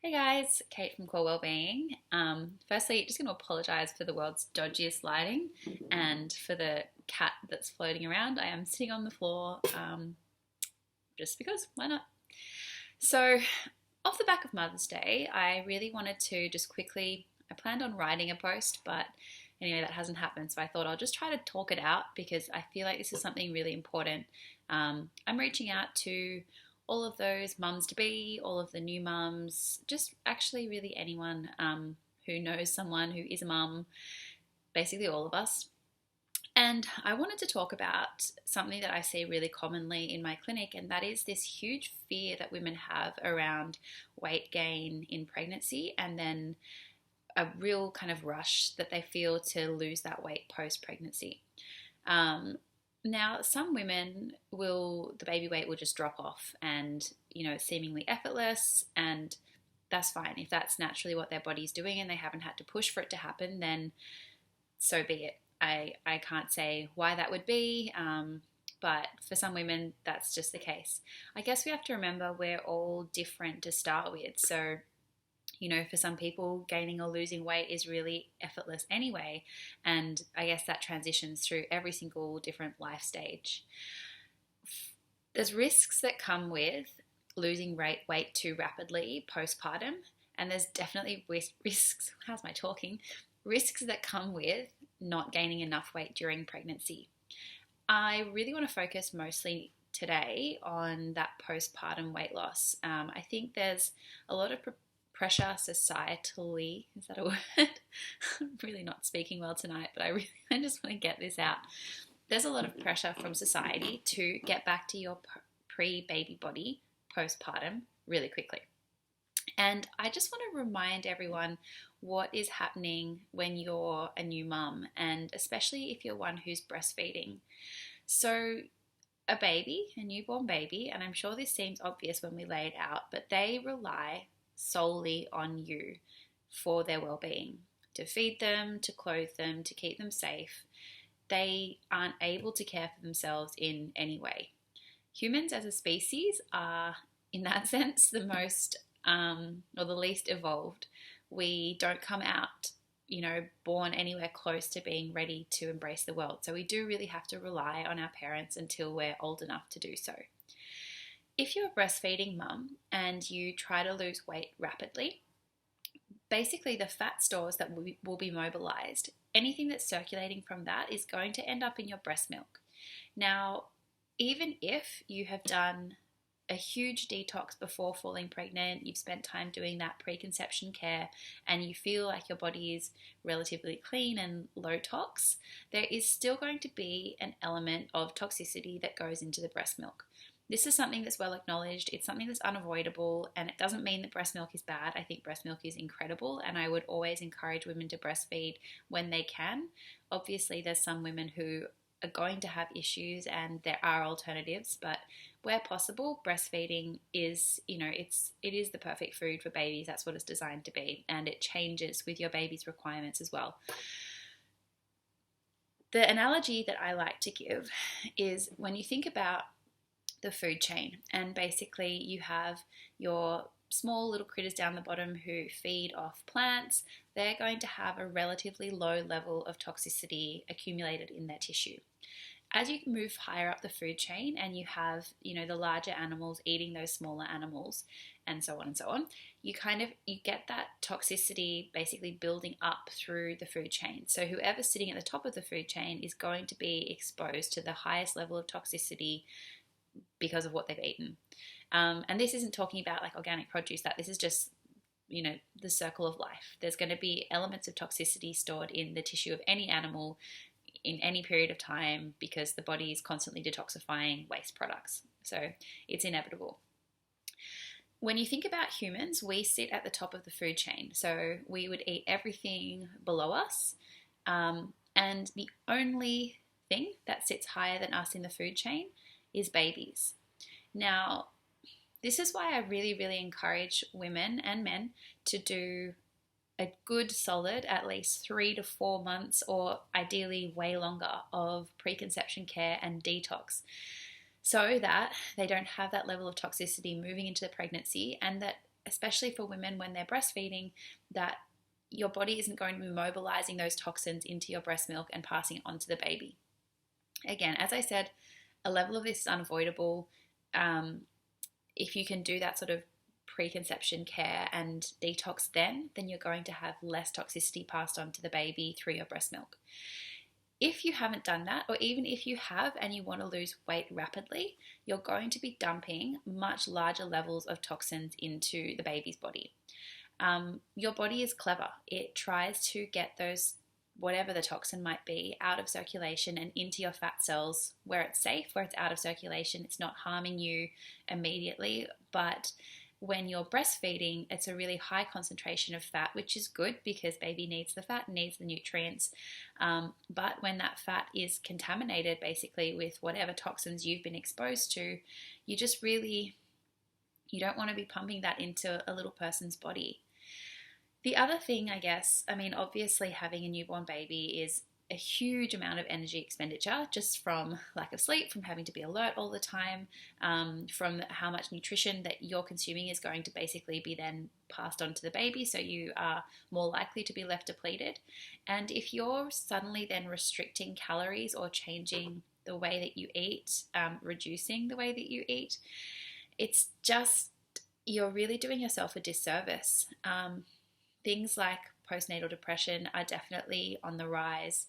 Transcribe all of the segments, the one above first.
Hey guys, Kate from Core Wellbeing. Firstly, just going to apologise for the world's dodgiest lighting and for the cat that's floating around. I am sitting on the floor just because, why not? So, off the back of Mother's Day, I really wanted to just quickly, I planned on writing a post, but anyway, that hasn't happened. So I thought I'll just try to talk it out because I feel like this is something really important. I'm reaching out to all of those mums to be, all of the new mums, just actually really anyone who knows someone who is a mum, basically all of us. And I wanted to talk about something that I see really commonly in my clinic, and that is this huge fear that women have around weight gain in pregnancy and then a real kind of rush that they feel to lose that weight post pregnancy. Now, some women the baby weight will just drop off and, seemingly effortless, and that's fine. If that's naturally what their body's doing and they haven't had to push for it to happen, then so be it. I can't say why that would be, but for some women, that's just the case. I guess we have to remember we're all different to start with. So, for some people, gaining or losing weight is really effortless anyway. And I guess that transitions through every single different life stage. There's risks that come with losing weight too rapidly postpartum. And there's definitely risks, how's my talking? Risks that come with not gaining enough weight during pregnancy. I really want to focus mostly today on that postpartum weight loss. I think there's a lot of pressure societally, is that a word? I'm really not speaking well tonight, but I just want to get this out. There's a lot of pressure from society to get back to your pre-baby body postpartum really quickly. And I just want to remind everyone what is happening when you're a new mum, and especially if you're one who's breastfeeding. So a newborn baby, and I'm sure this seems obvious when we lay it out, but they rely solely on you for their well-being, to feed them, to clothe them, to keep them safe. They aren't able to care for themselves in any way. Humans as a species are, in that sense, the most or the least evolved. We don't come out, born anywhere close to being ready to embrace the world. So we do really have to rely on our parents until we're old enough to do so. If you're a breastfeeding mum and you try to lose weight rapidly, basically the fat stores that will be mobilized, anything that's circulating from that is going to end up in your breast milk. Now, even if you have done a huge detox before falling pregnant, you've spent time doing that preconception care, and you feel like your body is relatively clean and low tox, there is still going to be an element of toxicity that goes into the breast milk. This is something that's well acknowledged. It's something that's unavoidable, and it doesn't mean that breast milk is bad. I think breast milk is incredible, and I would always encourage women to breastfeed when they can. Obviously, there's some women who are going to have issues, and there are alternatives, but where possible, breastfeeding is, it is the perfect food for babies. That's what it's designed to be, and it changes with your baby's requirements as well. The analogy that I like to give is when you think about the food chain, and basically you have your small little critters down the bottom who feed off plants. They're going to have a relatively low level of toxicity accumulated in their tissue. As you move higher up the food chain and you have, the larger animals eating those smaller animals and so on, you get that toxicity basically building up through the food chain. So whoever's sitting at the top of the food chain is going to be exposed to the highest level of toxicity because of what they've eaten. And this isn't talking about like organic produce, this is just, the circle of life. There's going to be elements of toxicity stored in the tissue of any animal in any period of time because the body is constantly detoxifying waste products. So it's inevitable. When you think about humans, we sit at the top of the food chain. So we would eat everything below us. And the only thing that sits higher than us in the food chain is babies. Now, this is why I really, really encourage women and men to do a good solid at least 3 to 4 months, or ideally way longer, of preconception care and detox, so that they don't have that level of toxicity moving into the pregnancy, and that especially for women when they're breastfeeding, that your body isn't going to be mobilizing those toxins into your breast milk and passing it on to the baby. Again, as I said, a level of this is unavoidable. If you can do that sort of preconception care and detox then you're going to have less toxicity passed on to the baby through your breast milk. If you haven't done that, or even if you have and you want to lose weight rapidly, you're going to be dumping much larger levels of toxins into the baby's body. Your body is clever. It tries to get those, whatever the toxin might be, out of circulation and into your fat cells where it's safe, where it's out of circulation. It's not harming you immediately, but when you're breastfeeding, it's a really high concentration of fat, which is good because baby needs the fat, needs the nutrients. But when that fat is contaminated basically with whatever toxins you've been exposed to, you don't want to be pumping that into a little person's body. The other thing, I guess, obviously having a newborn baby is a huge amount of energy expenditure just from lack of sleep, from having to be alert all the time, from how much nutrition that you're consuming is going to basically be then passed on to the baby, so you are more likely to be left depleted. And if you're suddenly then restricting calories or changing the way that you eat, reducing the way that you eat, it's just, you're really doing yourself a disservice. Things like postnatal depression are definitely on the rise.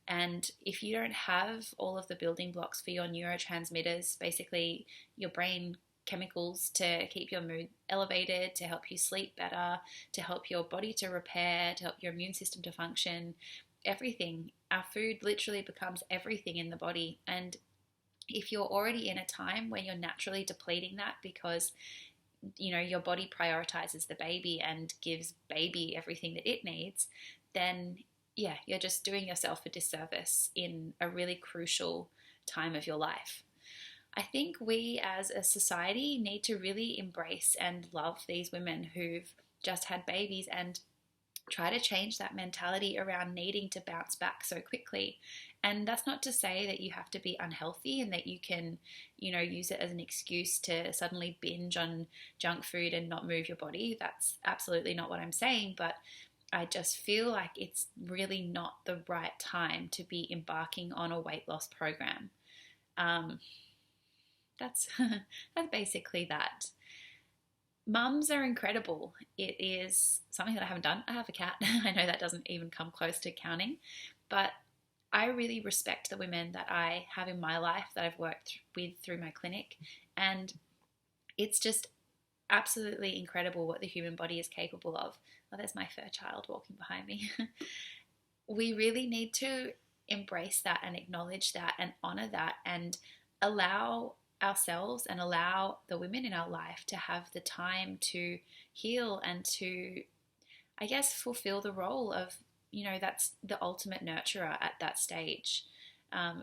And if you don't have all of the building blocks for your neurotransmitters, basically your brain chemicals to keep your mood elevated, to help you sleep better, to help your body to repair, to help your immune system to function, everything, our food literally becomes everything in the body. And if you're already in a time where you're naturally depleting that because your body prioritizes the baby and gives baby everything that it needs, then you're just doing yourself a disservice in a really crucial time of your life. I think we as a society need to really embrace and love these women who've just had babies and try to change that mentality around needing to bounce back so quickly. And that's not to say that you have to be unhealthy and that you can, use it as an excuse to suddenly binge on junk food and not move your body. That's absolutely not what I'm saying, but I just feel like it's really not the right time to be embarking on a weight loss program. That's basically that. Mums are incredible. It is something that I haven't done. I have a cat. I know that doesn't even come close to counting, but I really respect the women that I have in my life that I've worked with through my clinic, and it's just absolutely incredible what the human body is capable of. Oh, there's my fur child walking behind me. We really need to embrace that and acknowledge that and honor that and allow ourselves and allow the women in our life to have the time to heal and to, I guess, fulfill the role of, that's the ultimate nurturer at that stage.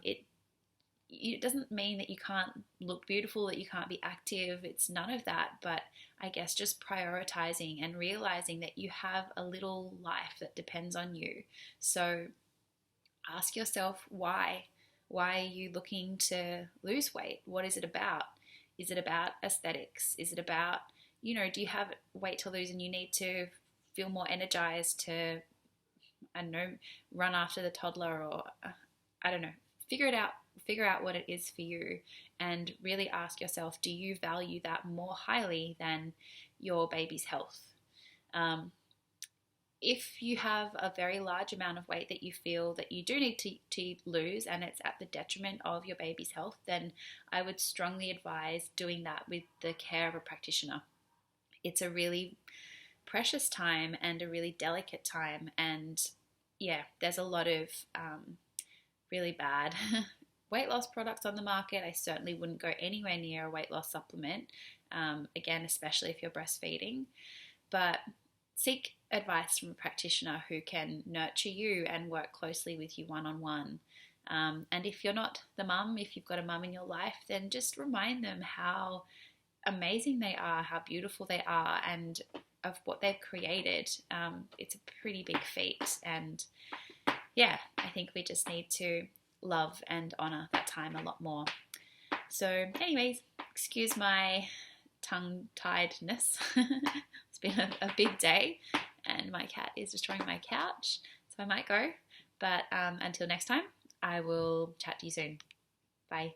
It doesn't mean that you can't look beautiful, that you can't be active. It's none of that. But I guess just prioritizing and realizing that you have a little life that depends on you. So ask yourself why. Why are you looking to lose weight? What is it about? Is it about aesthetics? Is it about, do you have weight to lose and you need to feel more energized to, run after the toddler, or I don't know, figure it out. Figure out what it is for you and really ask yourself, do you value that more highly than your baby's health? If you have a very large amount of weight that you feel that you do need to lose and it's at the detriment of your baby's health, then I would strongly advise doing that with the care of a practitioner. It's a really precious time and a really delicate time, and there's a lot of really bad weight loss products on the market. I certainly wouldn't go anywhere near a weight loss supplement, again, especially if you're breastfeeding. But seek advice from a practitioner who can nurture you and work closely with you one-on-one. And if you're not the mum, if you've got a mum in your life, then just remind them how amazing they are, how beautiful they are, and of what they've created. It's a pretty big feat. And I think we just need to love and honor that time a lot more. So anyways, excuse my tongue-tiedness. been a big day and my cat is destroying my couch, so I might go. But until next time, I will chat to you soon. Bye.